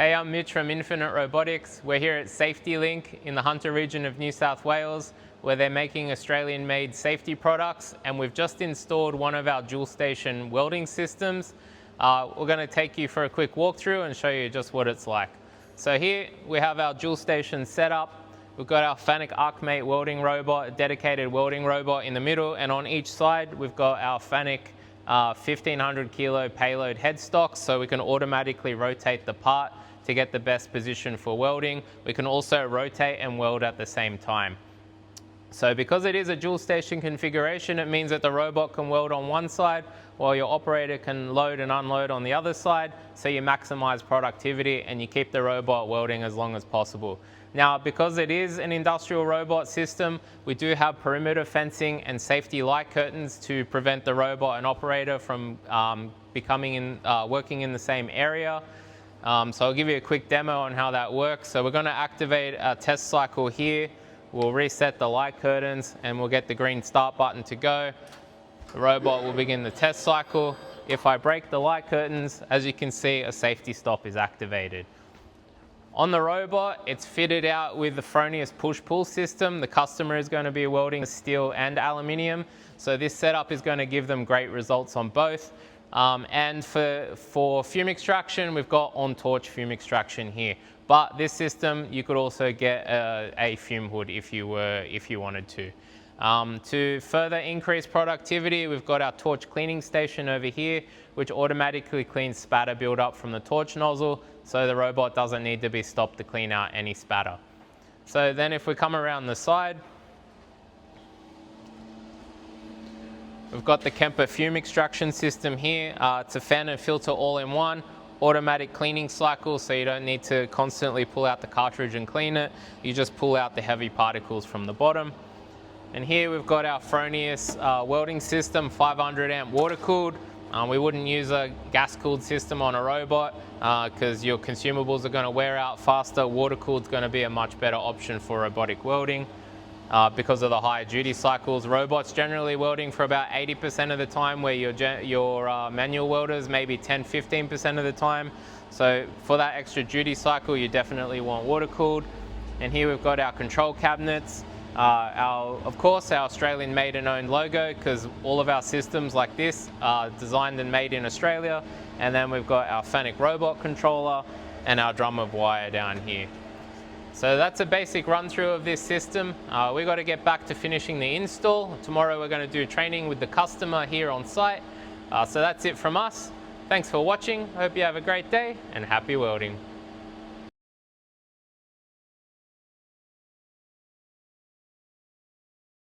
Hey, I'm Mitch from Infinite Robotics. We're here at Safety Link in the Hunter region of New South Wales, where they're making Australian-made safety products, and we've just installed one of our dual station welding systems. We're going to take you for a quick walkthrough and show you just what it's like. So here we have our dual station setup. We've got our Fanuc ArcMate welding robot, a dedicated welding robot in the middle, and on each side we've got our Fanuc 1500 kilo payload headstock, so we can automatically rotate the part to get the best position for welding. We can also rotate and weld at the same time. So because it is a dual station configuration, it means that the robot can weld on one side while your operator can load and unload on the other side, so you maximize productivity and you keep the robot welding as long as possible. Now, because it is an industrial robot system, we do have perimeter fencing and safety light curtains to prevent the robot and operator from working in the same area. So I'll give you a quick demo on how that works. So we're going to activate a test cycle here. We'll reset the light curtains and we'll get the green start button to go. The robot will begin the test cycle. If I break the light curtains, as you can see, a safety stop is activated. On the robot, it's fitted out with the Fronius push-pull system. The customer is going to be welding steel and aluminium, so this setup is going to give them great results on both. And for fume extraction, we've got on-torch fume extraction here. But this system, you could also get a fume hood if you wanted to. To further increase productivity, we've got our torch cleaning station over here, which automatically cleans spatter buildup from the torch nozzle, so the robot doesn't need to be stopped to clean out any spatter. So then if we come around the side, we've got the Kemper fume extraction system here. It's a fan and filter all in one. Automatic cleaning cycle, so you don't need to constantly pull out the cartridge and clean it. You just pull out the heavy particles from the bottom. And here we've got our Fronius welding system, 500 amp water cooled. We wouldn't use a gas cooled system on a robot because your consumables are going to wear out faster. Water cooled is going to be a much better option for robotic welding. Because of the higher duty cycles. Robots generally welding for about 80% of the time, where your manual welders maybe 10–15% of the time. So for that extra duty cycle, you definitely want water cooled. And here we've got our control cabinets. Of course, our Australian made and owned logo, because all of our systems like this are designed and made in Australia. And then we've got our Fanuc robot controller and our drum of wire down here. So that's a basic run through of this system. We've got to get back to finishing the install. Tomorrow we're going to do training with the customer here on site. So that's it from us. Thanks for watching. Hope you have a great day and happy welding.